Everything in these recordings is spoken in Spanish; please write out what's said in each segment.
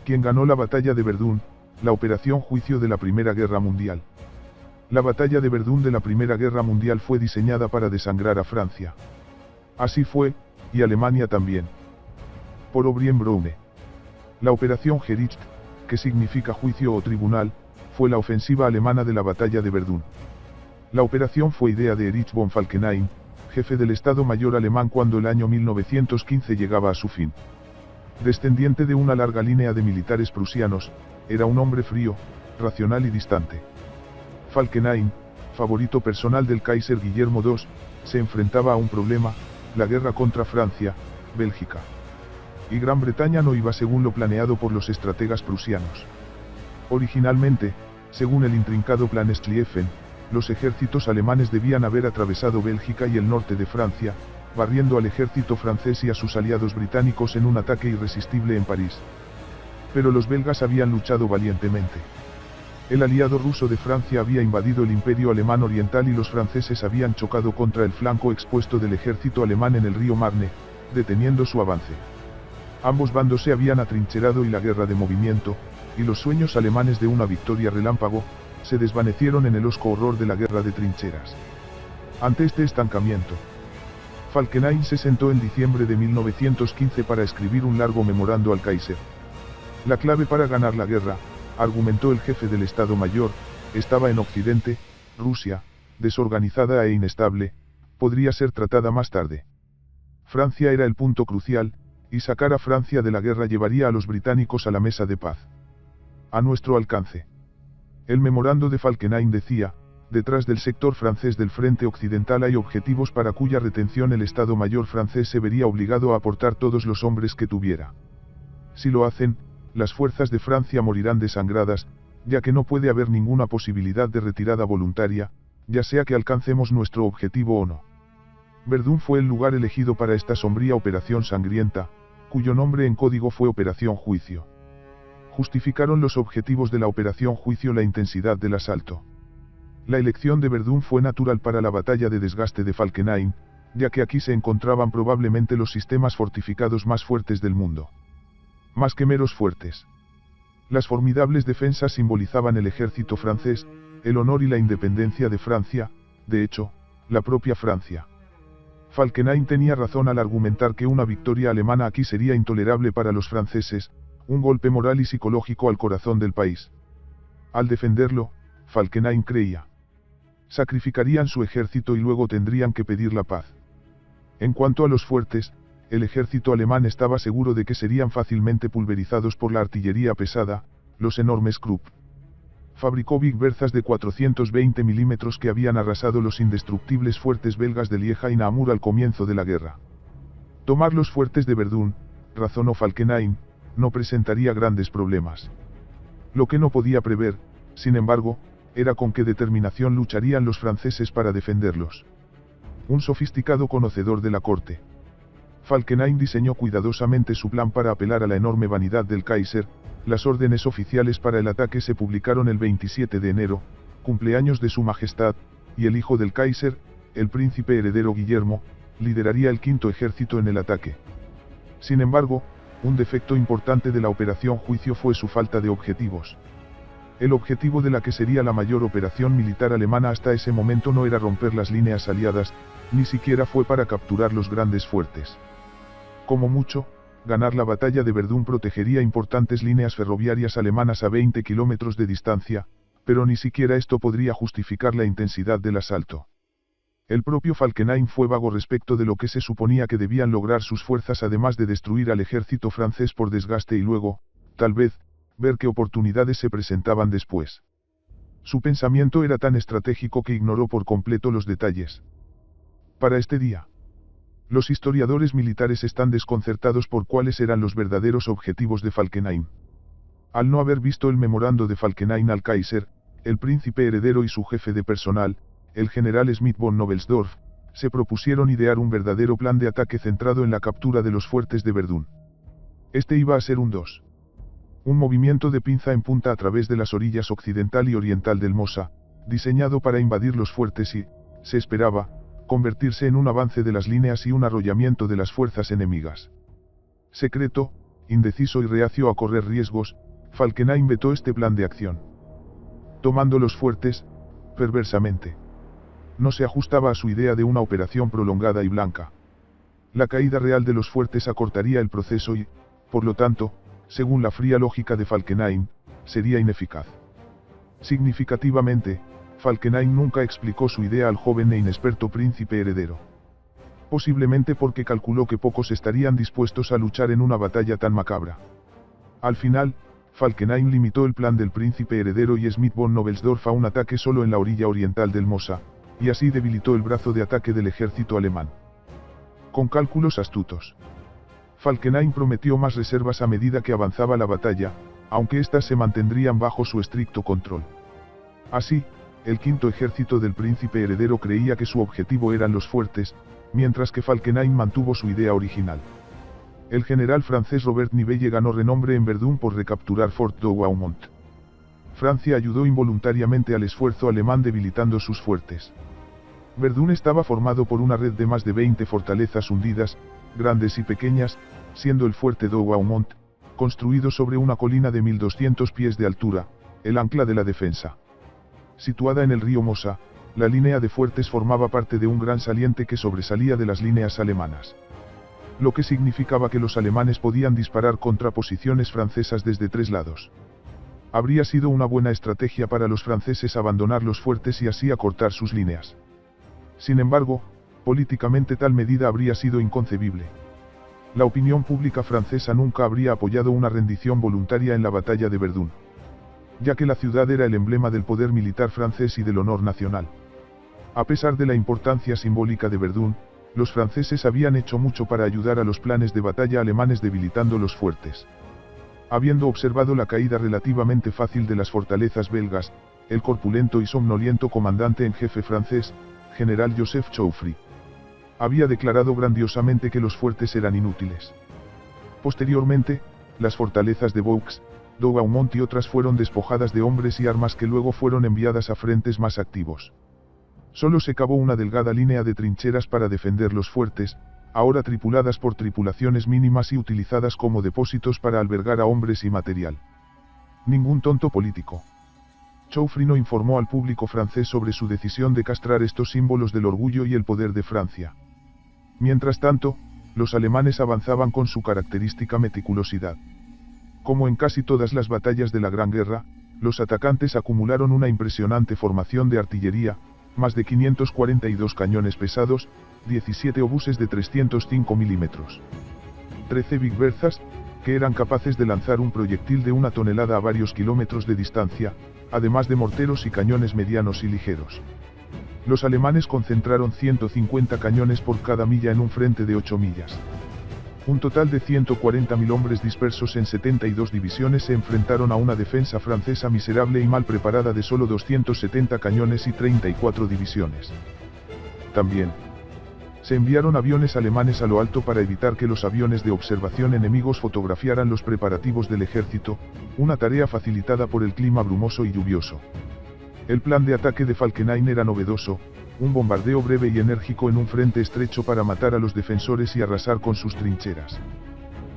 quien ganó la batalla de Verdún, la operación Juicio de la Primera Guerra Mundial. La batalla de Verdún de la Primera Guerra Mundial fue diseñada para desangrar a Francia. Así fue, y Alemania también. Por O'Brien Browne. La operación Gericht, que significa juicio o tribunal, fue la ofensiva alemana de la batalla de Verdún. La operación fue idea de Erich von Falkenhayn, jefe del Estado Mayor alemán cuando el año 1915 llegaba a su fin. Descendiente de una larga línea de militares prusianos, era un hombre frío, racional y distante. Falkenhayn, favorito personal del Kaiser Guillermo II, se enfrentaba a un problema: la guerra contra Francia, Bélgica y Gran Bretaña no iba según lo planeado por los estrategas prusianos. Originalmente, según el intrincado plan Schlieffen, los ejércitos alemanes debían haber atravesado Bélgica y el norte de Francia, barriendo al ejército francés y a sus aliados británicos en un ataque irresistible en París. Pero los belgas habían luchado valientemente. El aliado ruso de Francia había invadido el Imperio Alemán Oriental y los franceses habían chocado contra el flanco expuesto del ejército alemán en el río Marne, deteniendo su avance. Ambos bandos se habían atrincherado y la guerra de movimiento, y los sueños alemanes de una victoria relámpago, se desvanecieron en el hosco horror de la guerra de trincheras. Ante este estancamiento, Falkenhayn se sentó en diciembre de 1915 para escribir un largo memorando al Kaiser. La clave para ganar la guerra, argumentó el jefe del Estado Mayor, estaba en Occidente. Rusia, desorganizada e inestable, podría ser tratada más tarde. Francia era el punto crucial, y sacar a Francia de la guerra llevaría a los británicos a la mesa de paz. A nuestro alcance. El memorando de Falkenhayn decía: detrás del sector francés del frente occidental hay objetivos para cuya retención el Estado Mayor francés se vería obligado a aportar todos los hombres que tuviera. Si lo hacen, las fuerzas de Francia morirán desangradas, ya que no puede haber ninguna posibilidad de retirada voluntaria, ya sea que alcancemos nuestro objetivo o no. Verdún fue el lugar elegido para esta sombría operación sangrienta, cuyo nombre en código fue Operación Juicio. Justificaron los objetivos de la Operación Juicio la intensidad del asalto. La elección de Verdún fue natural para la batalla de desgaste de Falkenhayn, ya que aquí se encontraban probablemente los sistemas fortificados más fuertes del mundo. Más que meros fuertes. Las formidables defensas simbolizaban el ejército francés, el honor y la independencia de Francia, de hecho, la propia Francia. Falkenhayn tenía razón al argumentar que una victoria alemana aquí sería intolerable para los franceses, un golpe moral y psicológico al corazón del país. Al defenderlo, Falkenhayn creía: sacrificarían su ejército y luego tendrían que pedir la paz. En cuanto a los fuertes, el ejército alemán estaba seguro de que serían fácilmente pulverizados por la artillería pesada, los enormes Krupp. Fabricó Big Berzas de 420 milímetros que habían arrasado los indestructibles fuertes belgas de Lieja y Namur al comienzo de la guerra. Tomar los fuertes de Verdún, razonó Falkenhayn, no presentaría grandes problemas. Lo que no podía prever, sin embargo, era con qué determinación lucharían los franceses para defenderlos. Un sofisticado conocedor de la corte. Falkenhayn diseñó cuidadosamente su plan para apelar a la enorme vanidad del Kaiser. Las órdenes oficiales para el ataque se publicaron el 27 de enero, cumpleaños de su majestad, y el hijo del Kaiser, el príncipe heredero Guillermo, lideraría el quinto ejército en el ataque. Sin embargo, un defecto importante de la operación Juicio fue su falta de objetivos. El objetivo de la que sería la mayor operación militar alemana hasta ese momento no era romper las líneas aliadas, ni siquiera fue para capturar los grandes fuertes. Como mucho, ganar la batalla de Verdún protegería importantes líneas ferroviarias alemanas a 20 kilómetros de distancia, pero ni siquiera esto podría justificar la intensidad del asalto. El propio Falkenhayn fue vago respecto de lo que se suponía que debían lograr sus fuerzas además de destruir al ejército francés por desgaste y luego, tal vez, ver qué oportunidades se presentaban después. Su pensamiento era tan estratégico que ignoró por completo los detalles. Para este día, los historiadores militares están desconcertados por cuáles eran los verdaderos objetivos de Falkenhayn. Al no haber visto el memorando de Falkenhayn al Kaiser, el príncipe heredero y su jefe de personal, el general Schmidt von Knobelsdorff, se propusieron idear un verdadero plan de ataque centrado en la captura de los fuertes de Verdún. Este iba a ser un movimiento de pinza en punta a través de las orillas occidental y oriental del Mosa, diseñado para invadir los fuertes y, se esperaba, convertirse en un avance de las líneas y un arrollamiento de las fuerzas enemigas. Secreto, indeciso y reacio a correr riesgos, Falkenhayn vetó este plan de acción. Tomando los fuertes, perversamente. No se ajustaba a su idea de una operación prolongada y blanca. La caída real de los fuertes acortaría el proceso y, por lo tanto, según la fría lógica de Falkenhayn, sería ineficaz. Significativamente, Falkenhayn nunca explicó su idea al joven e inexperto príncipe heredero. Posiblemente porque calculó que pocos estarían dispuestos a luchar en una batalla tan macabra. Al final, Falkenhayn limitó el plan del príncipe heredero y Schmidt von Nobelsdorf a un ataque solo en la orilla oriental del Mosa, y así debilitó el brazo de ataque del ejército alemán. Con cálculos astutos, Falkenhayn prometió más reservas a medida que avanzaba la batalla, aunque éstas se mantendrían bajo su estricto control. Así, el quinto ejército del príncipe heredero creía que su objetivo eran los fuertes, mientras que Falkenhayn mantuvo su idea original. El general francés Robert Nivelle ganó renombre en Verdún por recapturar Fort Douaumont. Francia ayudó involuntariamente al esfuerzo alemán debilitando sus fuertes. Verdún estaba formado por una red de más de 20 fortalezas hundidas, grandes y pequeñas, siendo el fuerte Douaumont, construido sobre una colina de 1200 pies de altura, el ancla de la defensa. Situada en el río Mosa, la línea de fuertes formaba parte de un gran saliente que sobresalía de las líneas alemanas. Lo que significaba que los alemanes podían disparar contra posiciones francesas desde 3 lados. Habría sido una buena estrategia para los franceses abandonar los fuertes y así acortar sus líneas. Sin embargo, políticamente tal medida habría sido inconcebible. La opinión pública francesa nunca habría apoyado una rendición voluntaria en la batalla de Verdún, ya que la ciudad era el emblema del poder militar francés y del honor nacional. A pesar de la importancia simbólica de Verdún, los franceses habían hecho mucho para ayudar a los planes de batalla alemanes debilitando los fuertes. Habiendo observado la caída relativamente fácil de las fortalezas belgas, el corpulento y somnoliento comandante en jefe francés, general Joseph Joffre, había declarado grandiosamente que los fuertes eran inútiles. Posteriormente, las fortalezas de Vaux, Douaumont y otras fueron despojadas de hombres y armas que luego fueron enviadas a frentes más activos. Solo se cavó una delgada línea de trincheras para defender los fuertes, ahora tripuladas por tripulaciones mínimas y utilizadas como depósitos para albergar a hombres y material. Ningún tonto político. Joffre no informó al público francés sobre su decisión de castrar estos símbolos del orgullo y el poder de Francia. Mientras tanto, los alemanes avanzaban con su característica meticulosidad. Como en casi todas las batallas de la Gran Guerra, los atacantes acumularon una impresionante formación de artillería, más de 542 cañones pesados, 17 obuses de 305 milímetros. 13 bigberzas, que eran capaces de lanzar un proyectil de 1 tonelada a varios kilómetros de distancia, además de morteros y cañones medianos y ligeros. Los alemanes concentraron 150 cañones por cada milla en un frente de 8 millas. Un total de 140.000 hombres dispersos en 72 divisiones se enfrentaron a una defensa francesa miserable y mal preparada de solo 270 cañones y 34 divisiones. También se enviaron aviones alemanes a lo alto para evitar que los aviones de observación enemigos fotografiaran los preparativos del ejército, una tarea facilitada por el clima brumoso y lluvioso. El plan de ataque de Falkenhayn era novedoso, un bombardeo breve y enérgico en un frente estrecho para matar a los defensores y arrasar con sus trincheras.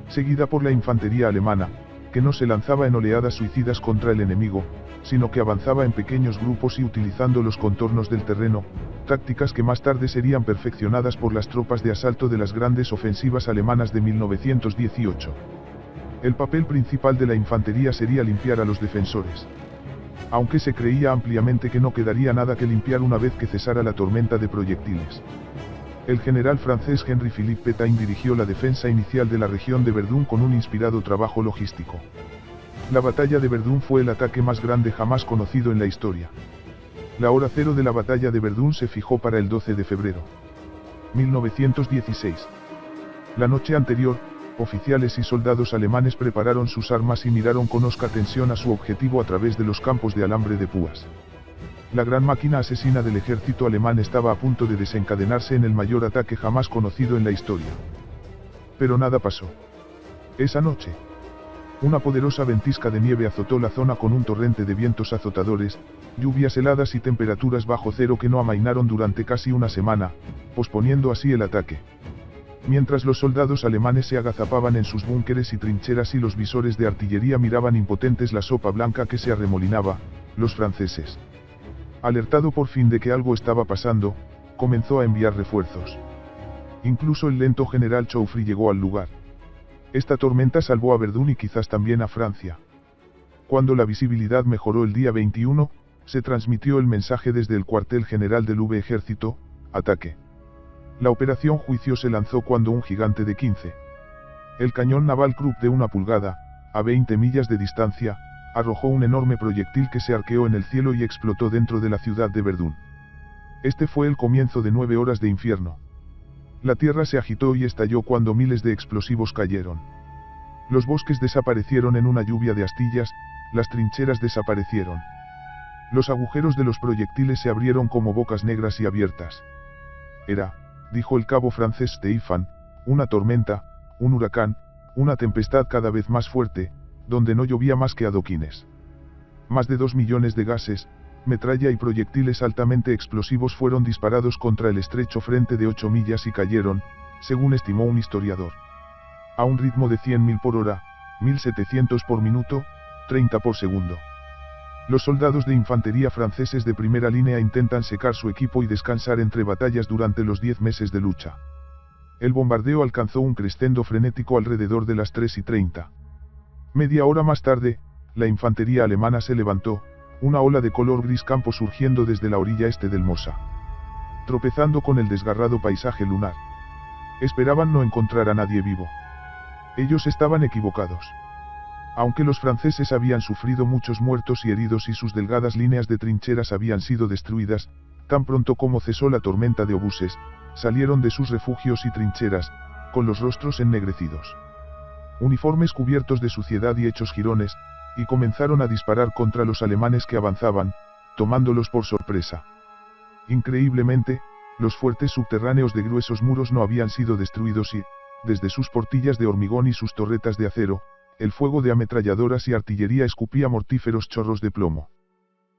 Seguida por la infantería alemana, que no se lanzaba en oleadas suicidas contra el enemigo, sino que avanzaba en pequeños grupos y utilizando los contornos del terreno, tácticas que más tarde serían perfeccionadas por las tropas de asalto de las grandes ofensivas alemanas de 1918. El papel principal de la infantería sería limpiar a los defensores. Aunque se creía ampliamente que no quedaría nada que limpiar una vez que cesara la tormenta de proyectiles. El general francés Henri-Philippe Pétain dirigió la defensa inicial de la región de Verdún con un inspirado trabajo logístico. La batalla de Verdún fue el ataque más grande jamás conocido en la historia. La hora cero de la batalla de Verdún se fijó para el 12 de febrero. 1916. La noche anterior, oficiales y soldados alemanes prepararon sus armas y miraron con hosca tensión a su objetivo a través de los campos de alambre de púas. La gran máquina asesina del ejército alemán estaba a punto de desencadenarse en el mayor ataque jamás conocido en la historia. Pero nada pasó. Esa noche, una poderosa ventisca de nieve azotó la zona con un torrente de vientos azotadores, lluvias heladas y temperaturas bajo cero que no amainaron durante casi una semana, posponiendo así el ataque. mientras los soldados alemanes se agazapaban en sus búnkeres y trincheras y los visores de artillería miraban impotentes la sopa blanca que se arremolinaba, los franceses. Alertado por fin de que algo estaba pasando, comenzó a enviar refuerzos. Incluso el lento general Joffre llegó al lugar. Esta tormenta salvó a Verdún y quizás también a Francia. Cuando la visibilidad mejoró el día 21, se transmitió el mensaje desde el cuartel general del V Ejército: ataque. La operación Juicio se lanzó cuando un gigante de 15. El cañón naval Krupp de 1 pulgada, a 20 millas de distancia, arrojó un enorme proyectil que se arqueó en el cielo y explotó dentro de la ciudad de Verdún. Este fue el comienzo de 9 horas de infierno. La tierra se agitó y estalló cuando miles de explosivos cayeron. Los bosques desaparecieron en una lluvia de astillas, las trincheras desaparecieron. Los agujeros de los proyectiles se abrieron como bocas negras y abiertas. Era, dijo el cabo francés Stefan, una tormenta, un huracán, una tempestad cada vez más fuerte, donde no llovía más que adoquines. Más de 2 millones de gases, metralla y proyectiles altamente explosivos fueron disparados contra el estrecho frente de 8 millas y cayeron, según estimó un historiador, a un ritmo de 100.000 por hora, 1.700 por minuto, 30 por segundo. Los soldados de infantería franceses de primera línea intentan secar su equipo y descansar entre batallas durante los 10 meses de lucha. El bombardeo alcanzó un crescendo frenético alrededor de las 3:30. Media hora más tarde, la infantería alemana se levantó, una ola de color gris campo surgiendo desde la orilla este del Mosa, tropezando con el desgarrado paisaje lunar. Esperaban no encontrar a nadie vivo. Ellos estaban equivocados. Aunque los franceses habían sufrido muchos muertos y heridos y sus delgadas líneas de trincheras habían sido destruidas, tan pronto como cesó la tormenta de obuses, salieron de sus refugios y trincheras, con los rostros ennegrecidos, uniformes cubiertos de suciedad y hechos jirones, y comenzaron a disparar contra los alemanes que avanzaban, tomándolos por sorpresa. Increíblemente, los fuertes subterráneos de gruesos muros no habían sido destruidos y, desde sus portillas de hormigón y sus torretas de acero, el fuego de ametralladoras y artillería escupía mortíferos chorros de plomo.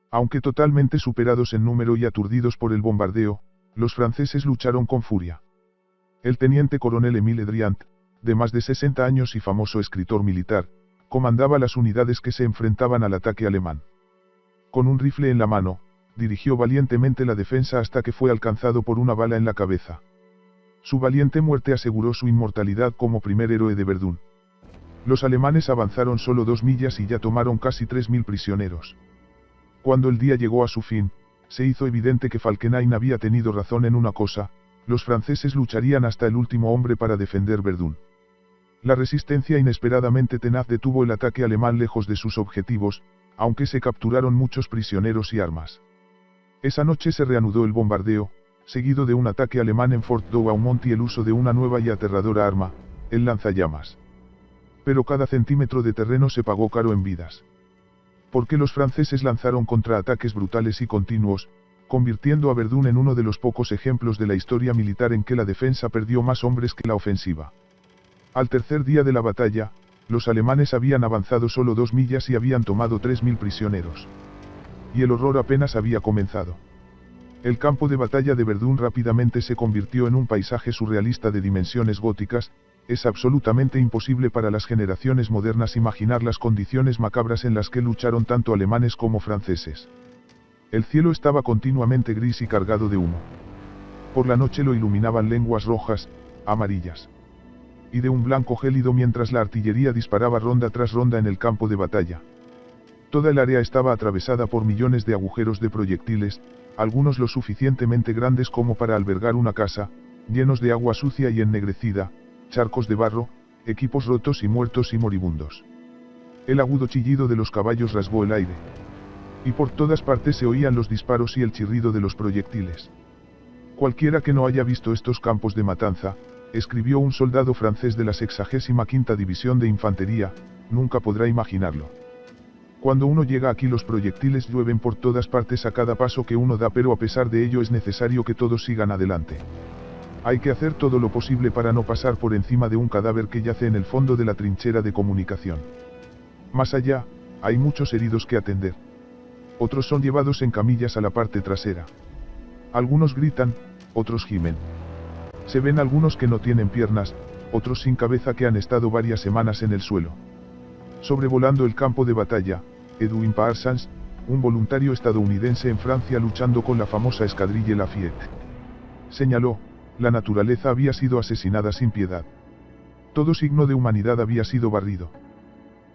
Aunque totalmente superados en número y aturdidos por el bombardeo, los franceses lucharon con furia. El teniente coronel Émile Driant, de más de 60 años y famoso escritor militar, comandaba las unidades que se enfrentaban al ataque alemán. Con un rifle en la mano, dirigió valientemente la defensa hasta que fue alcanzado por una bala en la cabeza. Su valiente muerte aseguró su inmortalidad como primer héroe de Verdún. Los alemanes avanzaron solo 2 millas y ya tomaron casi 3.000 prisioneros. Cuando el día llegó a su fin, se hizo evidente que Falkenhayn había tenido razón en una cosa: los franceses lucharían hasta el último hombre para defender Verdún. La resistencia inesperadamente tenaz detuvo el ataque alemán lejos de sus objetivos, aunque se capturaron muchos prisioneros y armas. Esa noche se reanudó el bombardeo, seguido de un ataque alemán en Fort Douaumont y el uso de una nueva y aterradora arma, el lanzallamas. Pero cada centímetro de terreno se pagó caro en vidas. Porque los franceses lanzaron contraataques brutales y continuos, convirtiendo a Verdún en uno de los pocos ejemplos de la historia militar en que la defensa perdió más hombres que la ofensiva. Al tercer día de la batalla, los alemanes habían avanzado solo 2 millas y habían tomado 3.000 prisioneros. Y el horror apenas había comenzado. El campo de batalla de Verdún rápidamente se convirtió en un paisaje surrealista de dimensiones góticas. Es absolutamente imposible para las generaciones modernas imaginar las condiciones macabras en las que lucharon tanto alemanes como franceses. El cielo estaba continuamente gris y cargado de humo. Por la noche lo iluminaban lenguas rojas, amarillas y de un blanco gélido mientras la artillería disparaba ronda tras ronda en el campo de batalla. Toda el área estaba atravesada por millones de agujeros de proyectiles, algunos lo suficientemente grandes como para albergar una casa, llenos de agua sucia y ennegrecida, charcos de barro, equipos rotos y muertos y moribundos. El agudo chillido de los caballos rasgó el aire. Y por todas partes se oían los disparos y el chirrido de los proyectiles. Cualquiera que no haya visto estos campos de matanza, escribió un soldado francés de la 65ª División de Infantería, nunca podrá imaginarlo. Cuando uno llega aquí los proyectiles llueven por todas partes a cada paso que uno da, pero a pesar de ello es necesario que todos sigan adelante. Hay que hacer todo lo posible para no pasar por encima de un cadáver que yace en el fondo de la trinchera de comunicación. Más allá, hay muchos heridos que atender. Otros son llevados en camillas a la parte trasera. Algunos gritan, otros gimen. Se ven algunos que no tienen piernas, otros sin cabeza que han estado varias semanas en el suelo. Sobrevolando el campo de batalla, Edwin Parsons, un voluntario estadounidense en Francia luchando con la famosa escuadrilla Lafayette, señaló: la naturaleza había sido asesinada sin piedad. Todo signo de humanidad había sido barrido.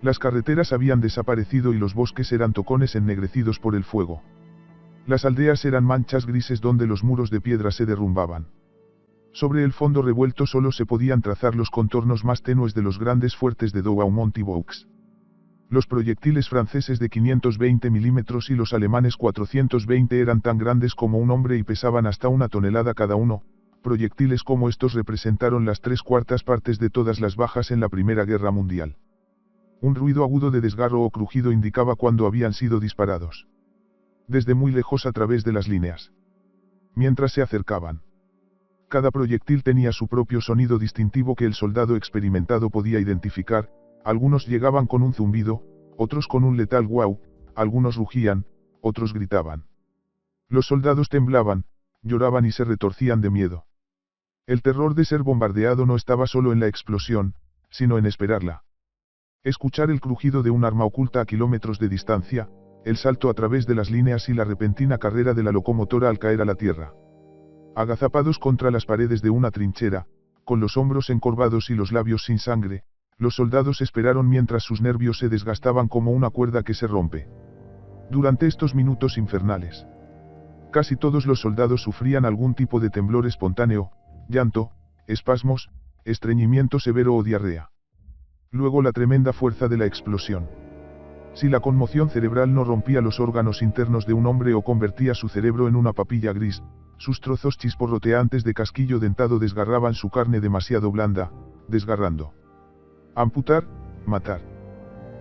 Las carreteras habían desaparecido y los bosques eran tocones ennegrecidos por el fuego. Las aldeas eran manchas grises donde los muros de piedra se derrumbaban. Sobre el fondo revuelto solo se podían trazar los contornos más tenues de los grandes fuertes de Douaumont y Vaux. Los proyectiles franceses de 520 milímetros y los alemanes 420 eran tan grandes como un hombre y pesaban hasta 1 tonelada cada uno. Proyectiles como estos representaron las 3/4 partes de todas las bajas en la Primera Guerra Mundial. Un ruido agudo de desgarro o crujido indicaba cuándo habían sido disparados. Desde muy lejos a través de las líneas. Mientras se acercaban. Cada proyectil tenía su propio sonido distintivo que el soldado experimentado podía identificar. Algunos llegaban con un zumbido, otros con un letal guau, algunos rugían, otros gritaban. Los soldados temblaban, lloraban y se retorcían de miedo. El terror de ser bombardeado no estaba solo en la explosión, sino en esperarla. Escuchar el crujido de un arma oculta a kilómetros de distancia, el salto a través de las líneas y la repentina carrera de la locomotora al caer a la tierra. Agazapados contra las paredes de una trinchera, con los hombros encorvados y los labios sin sangre, los soldados esperaron mientras sus nervios se desgastaban como una cuerda que se rompe. Durante estos minutos infernales, casi todos los soldados sufrían algún tipo de temblor espontáneo, llanto, espasmos, estreñimiento severo o diarrea. Luego la tremenda fuerza de la explosión. Si la conmoción cerebral no rompía los órganos internos de un hombre o convertía su cerebro en una papilla gris, sus trozos chisporroteantes de casquillo dentado desgarraban su carne demasiado blanda, desgarrando. Amputar, matar.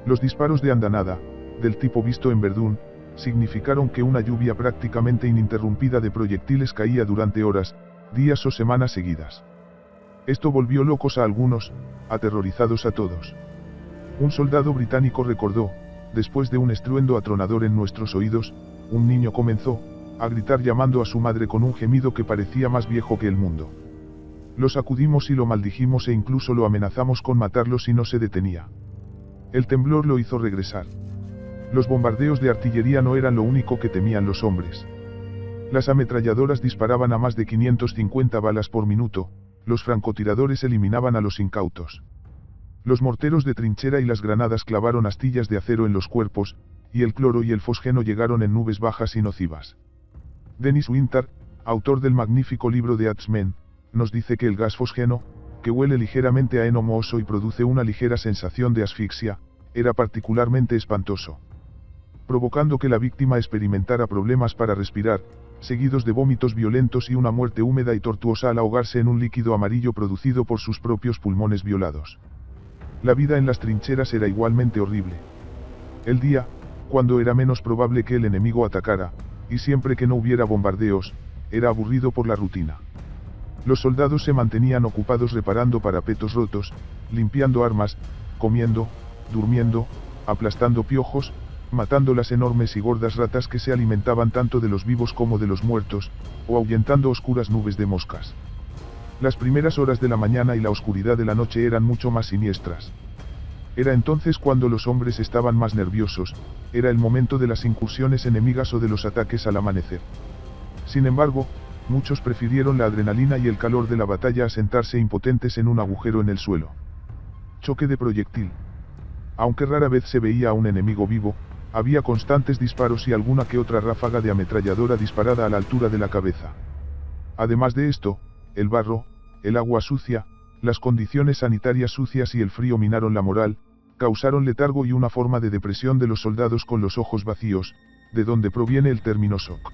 Los disparos de andanada, del tipo visto en Verdún, significaron que una lluvia prácticamente ininterrumpida de proyectiles caía durante horas, días o semanas seguidas. Esto volvió locos a algunos, aterrorizados a todos. Un soldado británico recordó: después de un estruendo atronador en nuestros oídos, un niño comenzó a gritar llamando a su madre con un gemido que parecía más viejo que el mundo. Lo sacudimos y lo maldijimos e incluso lo amenazamos con matarlo si no se detenía. El temblor lo hizo regresar. Los bombardeos de artillería no eran lo único que temían los hombres. Las ametralladoras disparaban a más de 550 balas por minuto, los francotiradores eliminaban a los incautos. Los morteros de trinchera y las granadas clavaron astillas de acero en los cuerpos, y el cloro y el fosgeno llegaron en nubes bajas y nocivas. Dennis Winter, autor del magnífico libro de Atsmen, nos dice que el gas fosgeno, que huele ligeramente a heno mohoso y produce una ligera sensación de asfixia, era particularmente espantoso, provocando que la víctima experimentara problemas para respirar, seguidos de vómitos violentos y una muerte húmeda y tortuosa al ahogarse en un líquido amarillo producido por sus propios pulmones violados. La vida en las trincheras era igualmente horrible. El día, cuando era menos probable que el enemigo atacara, y siempre que no hubiera bombardeos, era aburrido por la rutina. Los soldados se mantenían ocupados reparando parapetos rotos, limpiando armas, comiendo, durmiendo, aplastando piojos, matando las enormes y gordas ratas que se alimentaban tanto de los vivos como de los muertos, o ahuyentando oscuras nubes de moscas. Las primeras horas de la mañana y la oscuridad de la noche eran mucho más siniestras. Era entonces cuando los hombres estaban más nerviosos, era el momento de las incursiones enemigas o de los ataques al amanecer. Sin embargo, muchos prefirieron la adrenalina y el calor de la batalla a sentarse impotentes en un agujero en el suelo. Choque de proyectil. Aunque rara vez se veía a un enemigo vivo, había constantes disparos y alguna que otra ráfaga de ametralladora disparada a la altura de la cabeza. Además de esto, el barro, el agua sucia, las condiciones sanitarias sucias y el frío minaron la moral, causaron letargo y una forma de depresión de los soldados con los ojos vacíos, de donde proviene el término shock.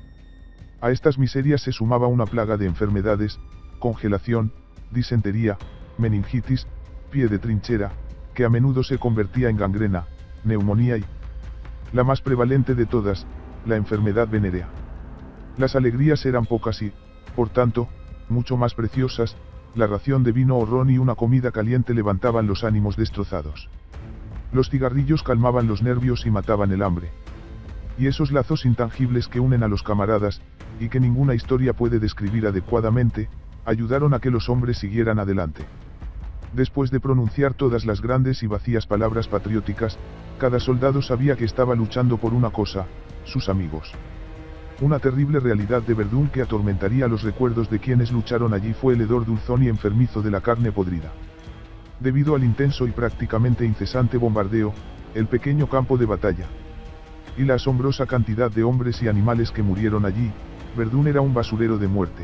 A estas miserias se sumaba una plaga de enfermedades, congelación, disentería, meningitis, pie de trinchera, que a menudo se convertía en gangrena, neumonía y, la más prevalente de todas, la enfermedad venérea. Las alegrías eran pocas y, por tanto, mucho más preciosas, la ración de vino o ron y una comida caliente levantaban los ánimos destrozados. Los cigarrillos calmaban los nervios y mataban el hambre. Y esos lazos intangibles que unen a los camaradas, y que ninguna historia puede describir adecuadamente, ayudaron a que los hombres siguieran adelante. Después de pronunciar todas las grandes y vacías palabras patrióticas, cada soldado sabía que estaba luchando por una cosa, sus amigos. Una terrible realidad de Verdún que atormentaría los recuerdos de quienes lucharon allí fue el hedor dulzón y enfermizo de la carne podrida. Debido al intenso y prácticamente incesante bombardeo, el pequeño campo de batalla y la asombrosa cantidad de hombres y animales que murieron allí, Verdún era un basurero de muerte.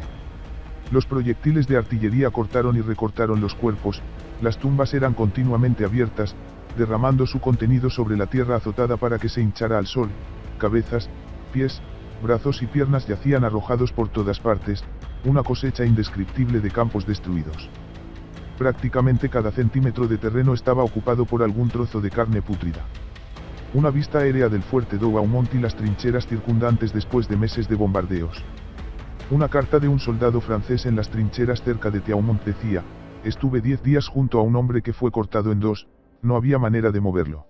Los proyectiles de artillería cortaron y recortaron los cuerpos, las tumbas eran continuamente abiertas, derramando su contenido sobre la tierra azotada para que se hinchara al sol, cabezas, pies, brazos y piernas yacían arrojados por todas partes, una cosecha indescriptible de campos destruidos. Prácticamente cada centímetro de terreno estaba ocupado por algún trozo de carne pútrida. Una vista aérea del fuerte Douaumont y las trincheras circundantes después de meses de bombardeos. Una carta de un soldado francés en las trincheras cerca de Thiaumont decía: estuve 10 días junto a un hombre que fue cortado en dos, no había manera de moverlo.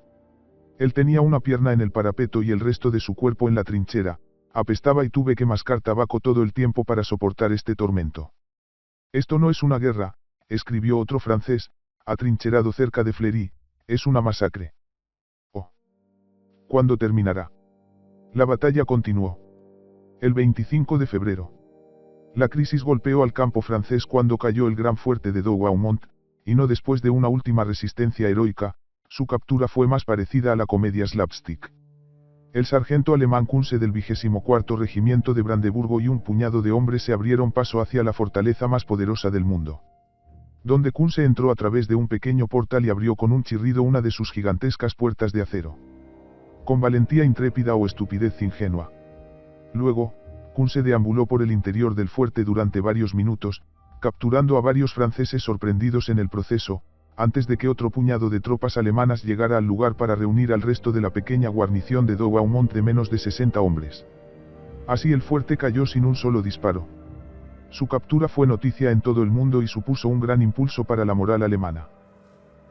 Él tenía una pierna en el parapeto y el resto de su cuerpo en la trinchera, apestaba y tuve que mascar tabaco todo el tiempo para soportar este tormento. Esto no es una guerra, escribió otro francés, atrincherado cerca de Fleury, es una masacre. Oh. ¿Cuándo terminará? La batalla continuó. El 25 de febrero. La crisis golpeó al campo francés cuando cayó el gran fuerte de Douaumont, y no después de una última resistencia heroica, su captura fue más parecida a la comedia slapstick. El sargento alemán Kunze del 24º Regimiento de Brandeburgo y un puñado de hombres se abrieron paso hacia la fortaleza más poderosa del mundo. Donde Kunze entró a través de un pequeño portal y abrió con un chirrido una de sus gigantescas puertas de acero. Con valentía intrépida o estupidez ingenua. Luego, Kunze deambuló por el interior del fuerte durante varios minutos, capturando a varios franceses sorprendidos en el proceso, antes de que otro puñado de tropas alemanas llegara al lugar para reunir al resto de la pequeña guarnición de Douaumont de menos de 60 hombres. Así el fuerte cayó sin un solo disparo. Su captura fue noticia en todo el mundo y supuso un gran impulso para la moral alemana.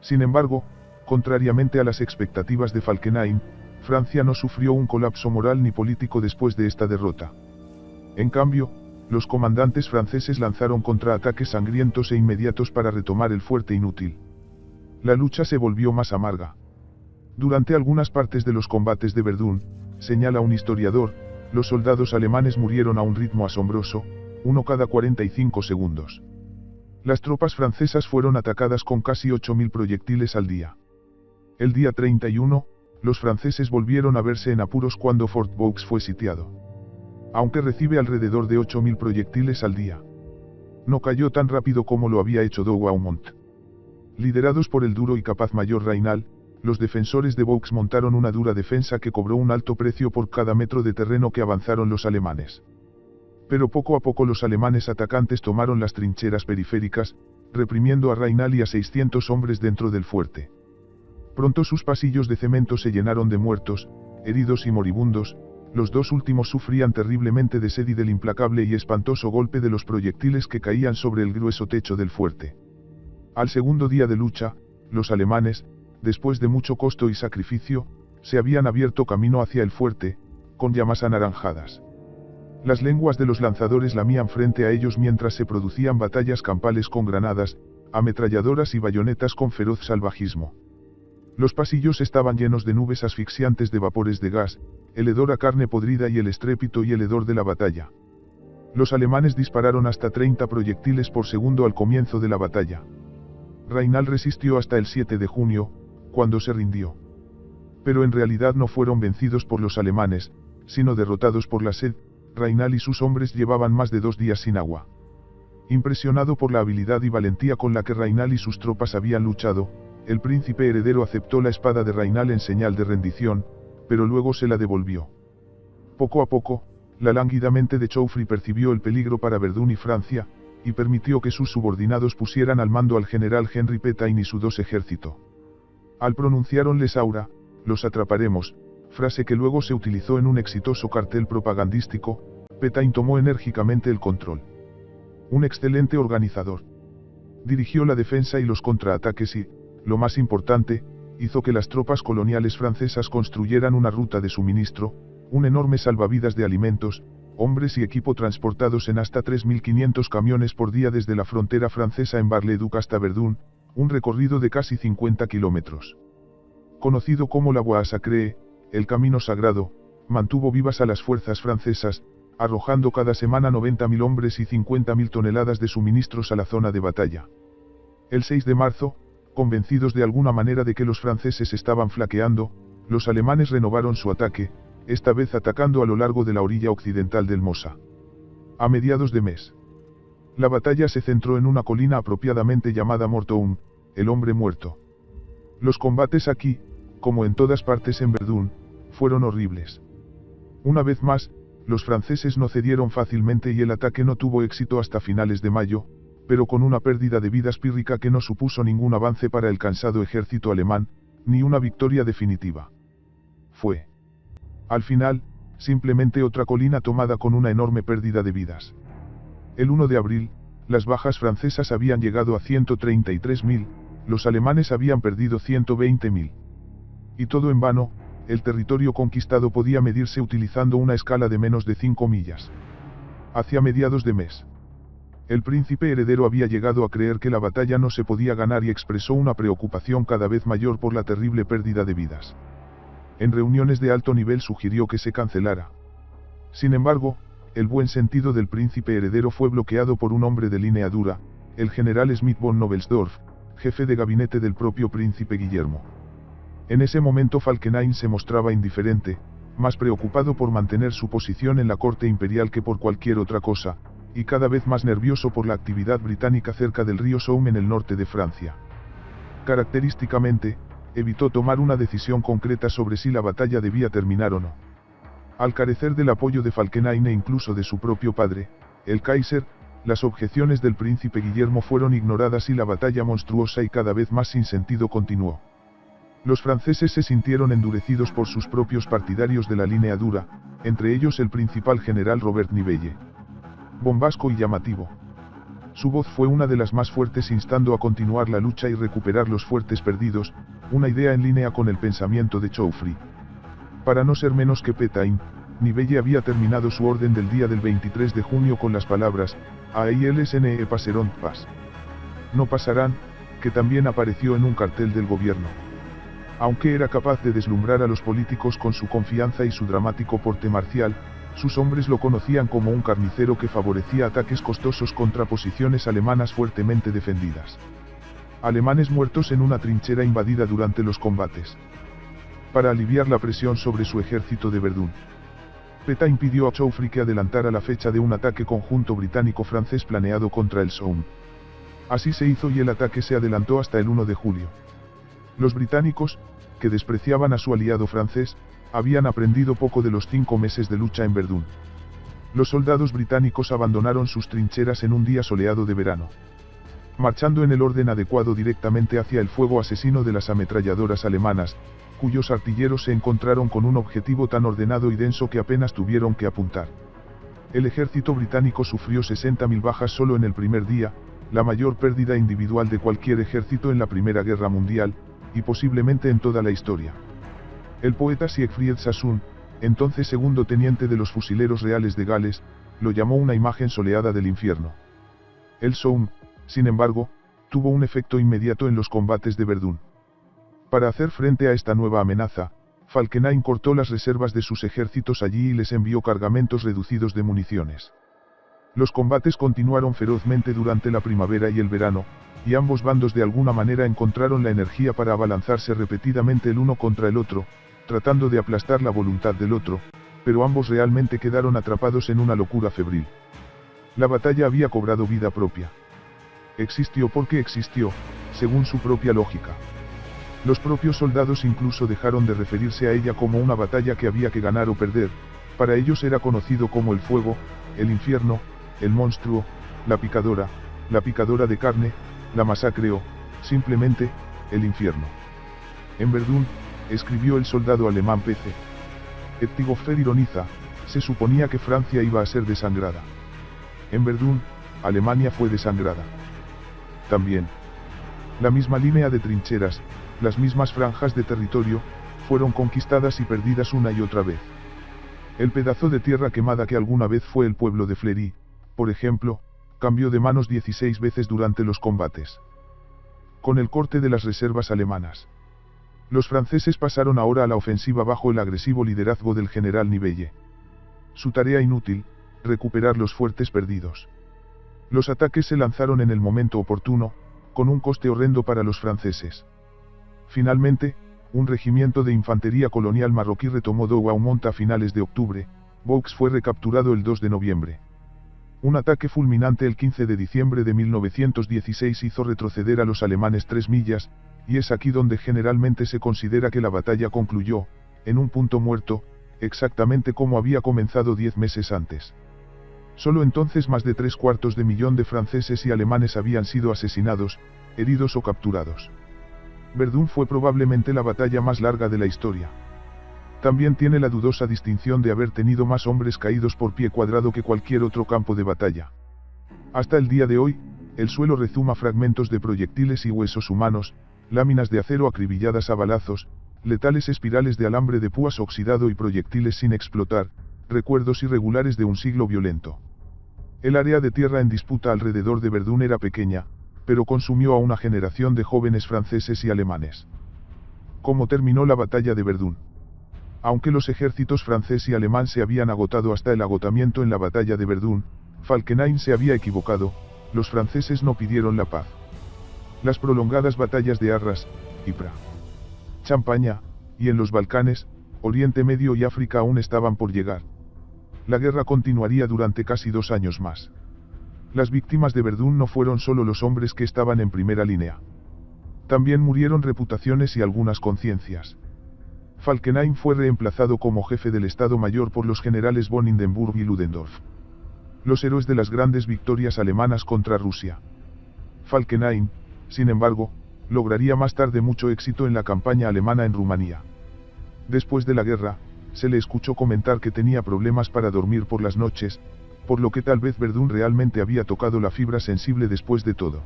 Sin embargo, contrariamente a las expectativas de Falkenhayn, Francia no sufrió un colapso moral ni político después de esta derrota. En cambio, los comandantes franceses lanzaron contraataques sangrientos e inmediatos para retomar el fuerte inútil. La lucha se volvió más amarga. Durante algunas partes de los combates de Verdún, señala un historiador, los soldados alemanes murieron a un ritmo asombroso, uno cada 45 segundos. Las tropas francesas fueron atacadas con casi 8.000 proyectiles al día. El día 31, los franceses volvieron a verse en apuros cuando Fort Vaux fue sitiado. Aunque recibe alrededor de 8.000 proyectiles al día. No cayó tan rápido como lo había hecho Douaumont. Liderados por el duro y capaz mayor Raynal, los defensores de Vaux montaron una dura defensa que cobró un alto precio por cada metro de terreno que avanzaron los alemanes. Pero poco a poco los alemanes atacantes tomaron las trincheras periféricas, reprimiendo a Raynal y a 600 hombres dentro del fuerte. Pronto sus pasillos de cemento se llenaron de muertos, heridos y moribundos. Los dos últimos sufrían terriblemente de sed y del implacable y espantoso golpe de los proyectiles que caían sobre el grueso techo del fuerte. Al segundo día de lucha, los alemanes, después de mucho costo y sacrificio, se habían abierto camino hacia el fuerte, con llamas anaranjadas. Las lenguas de los lanzadores lamían frente a ellos mientras se producían batallas campales con granadas, ametralladoras y bayonetas con feroz salvajismo. Los pasillos estaban llenos de nubes asfixiantes de vapores de gas, el hedor a carne podrida y el estrépito y el hedor de la batalla. Los alemanes dispararon hasta 30 proyectiles por segundo al comienzo de la batalla. Raynal resistió hasta el 7 de junio, cuando se rindió. Pero en realidad no fueron vencidos por los alemanes, sino derrotados por la sed. Raynal y sus hombres llevaban más de 2 días sin agua. Impresionado por la habilidad y valentía con la que Raynal y sus tropas habían luchado, el príncipe heredero aceptó la espada de Raynal en señal de rendición, pero luego se la devolvió. Poco a poco, la lánguida mente de Joffre percibió el peligro para Verdún y Francia, y permitió que sus subordinados pusieran al mando al general Henry Pétain y su 2 ejército. Al pronunciaron Les Aura, los atraparemos, frase que luego se utilizó en un exitoso cartel propagandístico, Pétain tomó enérgicamente el control. Un excelente organizador. Dirigió la defensa y los contraataques y, lo más importante, hizo que las tropas coloniales francesas construyeran una ruta de suministro, un enorme salvavidas de alimentos, hombres y equipo transportados en hasta 3.500 camiones por día desde la frontera francesa en Bar-le-Duc hasta Verdun, un recorrido de casi 50 kilómetros. Conocido como la Voie Sacrée, el camino sagrado, mantuvo vivas a las fuerzas francesas, arrojando cada semana 90.000 hombres y 50.000 toneladas de suministros a la zona de batalla. El 6 de marzo, convencidos de alguna manera de que los franceses estaban flaqueando, los alemanes renovaron su ataque, esta vez atacando a lo largo de la orilla occidental del Mosa. A mediados de mes, la batalla se centró en una colina apropiadamente llamada Mortoun, el hombre muerto. Los combates aquí, como en todas partes en Verdun, fueron horribles. Una vez más, los franceses no cedieron fácilmente y el ataque no tuvo éxito hasta finales de mayo, pero con una pérdida de vidas pírrica que no supuso ningún avance para el cansado ejército alemán, ni una victoria definitiva. Fue, al final, simplemente otra colina tomada con una enorme pérdida de vidas. El 1 de abril, las bajas francesas habían llegado a 133.000, los alemanes habían perdido 120.000. Y todo en vano, el territorio conquistado podía medirse utilizando una escala de menos de 5 millas. Hacia mediados de mes, el príncipe heredero había llegado a creer que la batalla no se podía ganar y expresó una preocupación cada vez mayor por la terrible pérdida de vidas. En reuniones de alto nivel sugirió que se cancelara. Sin embargo, el buen sentido del príncipe heredero fue bloqueado por un hombre de línea dura, el general Schmidt von Knobelsdorff, jefe de gabinete del propio príncipe Guillermo. En ese momento Falkenhayn se mostraba indiferente, más preocupado por mantener su posición en la corte imperial que por cualquier otra cosa, y cada vez más nervioso por la actividad británica cerca del río Somme en el norte de Francia. Característicamente, evitó tomar una decisión concreta sobre si la batalla debía terminar o no. Al carecer del apoyo de Falkenhayn e incluso de su propio padre, el Kaiser, las objeciones del príncipe Guillermo fueron ignoradas y la batalla monstruosa y cada vez más sin sentido continuó. Los franceses se sintieron endurecidos por sus propios partidarios de la línea dura, entre ellos el principal general Robert Nivelle. Bombasco y llamativo. Su voz fue una de las más fuertes instando a continuar la lucha y recuperar los fuertes perdidos, una idea en línea con el pensamiento de Joffre. Para no ser menos que Pétain, Nivelle había terminado su orden del día del 23 de junio con las palabras, «Ails ne passeront pas». No pasarán, que también apareció en un cartel del gobierno. Aunque era capaz de deslumbrar a los políticos con su confianza y su dramático porte marcial, sus hombres lo conocían como un carnicero que favorecía ataques costosos contra posiciones alemanas fuertemente defendidas. Alemanes muertos en una trinchera invadida durante los combates. Para aliviar la presión sobre su ejército de Verdun, Pétain pidió a Joffre que adelantara la fecha de un ataque conjunto británico-francés planeado contra el Somme. Así se hizo y el ataque se adelantó hasta el 1 de julio. Los británicos, que despreciaban a su aliado francés, habían aprendido poco de los 5 meses de lucha en Verdun. Los soldados británicos abandonaron sus trincheras en un día soleado de verano, marchando en el orden adecuado directamente hacia el fuego asesino de las ametralladoras alemanas, cuyos artilleros se encontraron con un objetivo tan ordenado y denso que apenas tuvieron que apuntar. El ejército británico sufrió 60.000 bajas solo en el primer día, la mayor pérdida individual de cualquier ejército en la Primera Guerra Mundial, y posiblemente en toda la historia. El poeta Siegfried Sassoon, entonces segundo teniente de los fusileros reales de Gales, lo llamó una imagen soleada del infierno. El Somme, sin embargo, tuvo un efecto inmediato en los combates de Verdun. Para hacer frente a esta nueva amenaza, Falkenhayn cortó las reservas de sus ejércitos allí y les envió cargamentos reducidos de municiones. Los combates continuaron ferozmente durante la primavera y el verano, y ambos bandos de alguna manera encontraron la energía para abalanzarse repetidamente el uno contra el otro, tratando de aplastar la voluntad del otro, pero ambos realmente quedaron atrapados en una locura febril. La batalla había cobrado vida propia. Existió porque existió, según su propia lógica. Los propios soldados incluso dejaron de referirse a ella como una batalla que había que ganar o perder, para ellos era conocido como el fuego, el infierno, el monstruo, la picadora de carne, la masacre o, simplemente, el infierno. En Verdun, escribió el soldado alemán P.C. Ettighofer ironiza, se suponía que Francia iba a ser desangrada. En Verdun, Alemania fue desangrada. También. La misma línea de trincheras, las mismas franjas de territorio, fueron conquistadas y perdidas una y otra vez. El pedazo de tierra quemada que alguna vez fue el pueblo de Fleury, por ejemplo, cambió de manos 16 veces durante los combates. Con el corte de las reservas alemanas, los franceses pasaron ahora a la ofensiva bajo el agresivo liderazgo del general Nivelle. Su tarea inútil, recuperar los fuertes perdidos. Los ataques se lanzaron en el momento oportuno, con un coste horrendo para los franceses. Finalmente, un regimiento de infantería colonial marroquí retomó Douaumont a finales de octubre. Vaux fue recapturado el 2 de noviembre. Un ataque fulminante el 15 de diciembre de 1916 hizo retroceder a los alemanes 3 millas, y es aquí donde generalmente se considera que la batalla concluyó, en un punto muerto, exactamente como había comenzado 10 meses antes. Solo entonces más de 3/4 millón de franceses y alemanes habían sido asesinados, heridos o capturados. Verdún fue probablemente la batalla más larga de la historia. También tiene la dudosa distinción de haber tenido más hombres caídos por pie cuadrado que cualquier otro campo de batalla. Hasta el día de hoy, el suelo rezuma fragmentos de proyectiles y huesos humanos, láminas de acero acribilladas a balazos, letales espirales de alambre de púas oxidado y proyectiles sin explotar, recuerdos irregulares de un siglo violento. El área de tierra en disputa alrededor de Verdún era pequeña, pero consumió a una generación de jóvenes franceses y alemanes. ¿Cómo terminó la batalla de Verdún? Aunque los ejércitos francés y alemán se habían agotado hasta el agotamiento en la batalla de Verdún, Falkenhayn se había equivocado, los franceses no pidieron la paz. Las prolongadas batallas de Arras, Ypres, Champaña, y en los Balcanes, Oriente Medio y África aún estaban por llegar. La guerra continuaría durante casi 2 años más. Las víctimas de Verdún no fueron solo los hombres que estaban en primera línea. También murieron reputaciones y algunas conciencias. Falkenhayn fue reemplazado como jefe del Estado Mayor por los generales von Hindenburg y Ludendorff, los héroes de las grandes victorias alemanas contra Rusia. Falkenhayn, sin embargo, lograría más tarde mucho éxito en la campaña alemana en Rumanía. Después de la guerra, se le escuchó comentar que tenía problemas para dormir por las noches, por lo que tal vez Verdún realmente había tocado la fibra sensible después de todo.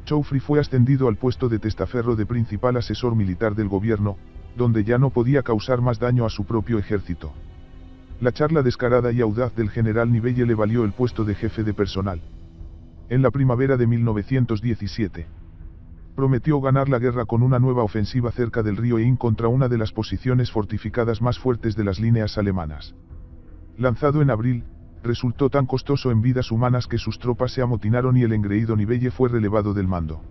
Joffre fue ascendido al puesto de testaferro de principal asesor militar del gobierno, donde ya no podía causar más daño a su propio ejército. La charla descarada y audaz del general Nivelle le valió el puesto de jefe de personal. En la primavera de 1917, prometió ganar la guerra con una nueva ofensiva cerca del río Inn contra una de las posiciones fortificadas más fuertes de las líneas alemanas. Lanzado en abril, resultó tan costoso en vidas humanas que sus tropas se amotinaron y el engreído Nivelle fue relevado del mando.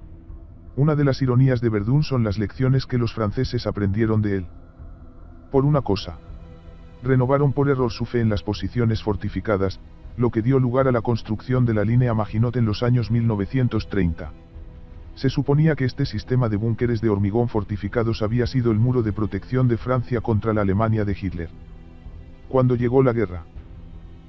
Una de las ironías de Verdún son las lecciones que los franceses aprendieron de él. Por una cosa, renovaron por error su fe en las posiciones fortificadas, lo que dio lugar a la construcción de la línea Maginot en los años 1930. Se suponía que este sistema de búnkeres de hormigón fortificados había sido el muro de protección de Francia contra la Alemania de Hitler. Cuando llegó la guerra,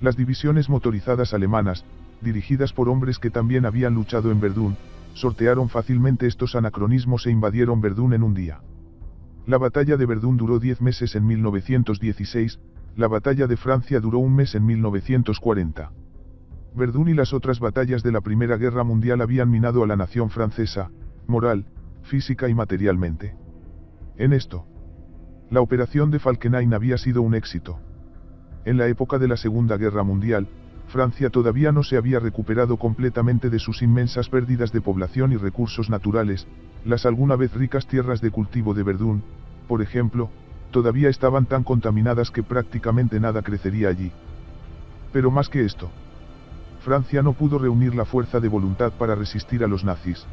las divisiones motorizadas alemanas, dirigidas por hombres que también habían luchado en Verdún, sortearon fácilmente estos anacronismos e invadieron Verdún en un día. La batalla de Verdún duró 10 meses en 1916, la batalla de Francia duró 1 mes en 1940. Verdún y las otras batallas de la Primera Guerra Mundial habían minado a la nación francesa, moral, física y materialmente. En esto, la operación de Falkenhayn había sido un éxito. En la época de la Segunda Guerra Mundial, Francia todavía no se había recuperado completamente de sus inmensas pérdidas de población y recursos naturales. Las alguna vez ricas tierras de cultivo de Verdún, por ejemplo, todavía estaban tan contaminadas que prácticamente nada crecería allí. Pero más que esto, Francia no pudo reunir la fuerza de voluntad para resistir a los nazis.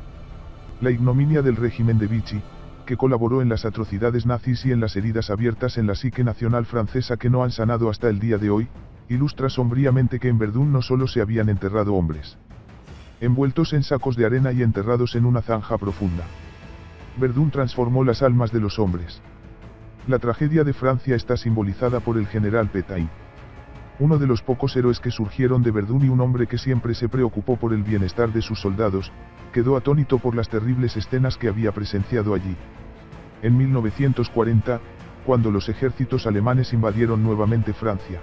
La ignominia del régimen de Vichy, que colaboró en las atrocidades nazis y en las heridas abiertas en la psique nacional francesa que no han sanado hasta el día de hoy, ilustra sombríamente que en Verdún no solo se habían enterrado hombres envueltos en sacos de arena y enterrados en una zanja profunda. Verdún transformó las almas de los hombres. La tragedia de Francia está simbolizada por el general Pétain, uno de los pocos héroes que surgieron de Verdún y un hombre que siempre se preocupó por el bienestar de sus soldados, quedó atónito por las terribles escenas que había presenciado allí. En 1940, cuando los ejércitos alemanes invadieron nuevamente Francia,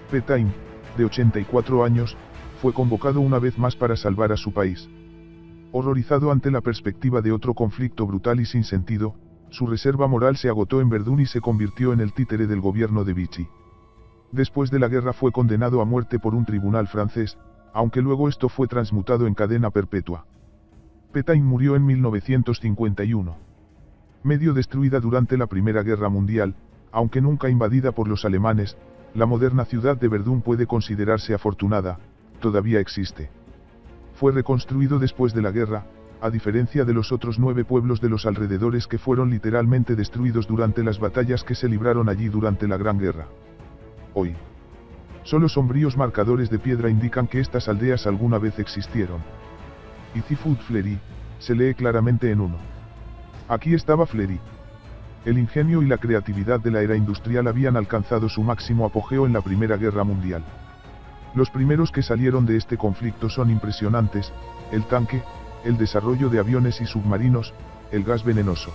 Pétain, de 84 años, fue convocado una vez más para salvar a su país. Horrorizado ante la perspectiva de otro conflicto brutal y sin sentido, su reserva moral se agotó en Verdún y se convirtió en el títere del gobierno de Vichy. Después de la guerra fue condenado a muerte por un tribunal francés, aunque luego esto fue transmutado en cadena perpetua. Pétain murió en 1951. Medio destruida durante la Primera Guerra Mundial, aunque nunca invadida por los alemanes, la moderna ciudad de Verdún puede considerarse afortunada, todavía existe. Fue reconstruido después de la guerra, a diferencia de los otros 9 pueblos de los alrededores que fueron literalmente destruidos durante las batallas que se libraron allí durante la Gran Guerra. Hoy, solo sombríos marcadores de piedra indican que estas aldeas alguna vez existieron. Ici-fut Fleury, se lee claramente en uno. Aquí estaba Fleury. El ingenio y la creatividad de la era industrial habían alcanzado su máximo apogeo en la Primera Guerra Mundial. Los primeros que salieron de este conflicto son impresionantes: el tanque, el desarrollo de aviones y submarinos, el gas venenoso.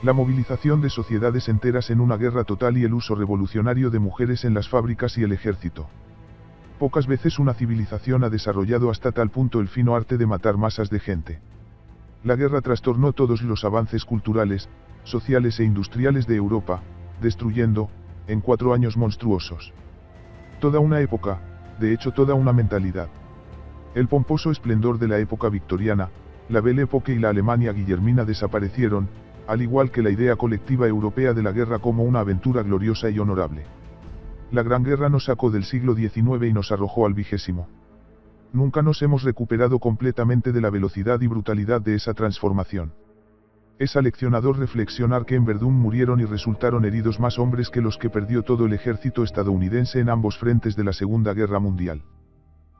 La movilización de sociedades enteras en una guerra total y el uso revolucionario de mujeres en las fábricas y el ejército. Pocas veces una civilización ha desarrollado hasta tal punto el fino arte de matar masas de gente. La guerra trastornó todos los avances culturales, sociales e industriales de Europa, destruyendo, en 4 años monstruosos, toda una época, de hecho toda una mentalidad. El pomposo esplendor de la época victoriana, la Belle Époque y la Alemania guillermina desaparecieron, al igual que la idea colectiva europea de la guerra como una aventura gloriosa y honorable. La Gran Guerra nos sacó del siglo XIX y nos arrojó al XX. Nunca nos hemos recuperado completamente de la velocidad y brutalidad de esa transformación. Es aleccionador reflexionar que en Verdún murieron y resultaron heridos más hombres que los que perdió todo el ejército estadounidense en ambos frentes de la Segunda Guerra Mundial.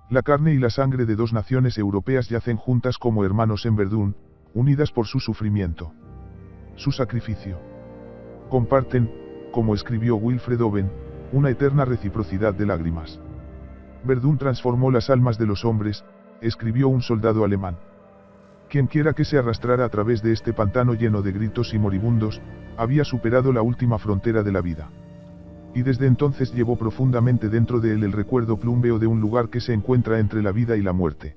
La carne y la sangre de 2 naciones europeas yacen juntas como hermanos en Verdún, unidas por su sufrimiento, su sacrificio. Comparten, como escribió Wilfred Owen, una eterna reciprocidad de lágrimas. Verdún transformó las almas de los hombres, escribió un soldado alemán. Quienquiera que se arrastrara a través de este pantano lleno de gritos y moribundos, había superado la última frontera de la vida. Y desde entonces llevó profundamente dentro de él el recuerdo plúmbeo de un lugar que se encuentra entre la vida y la muerte.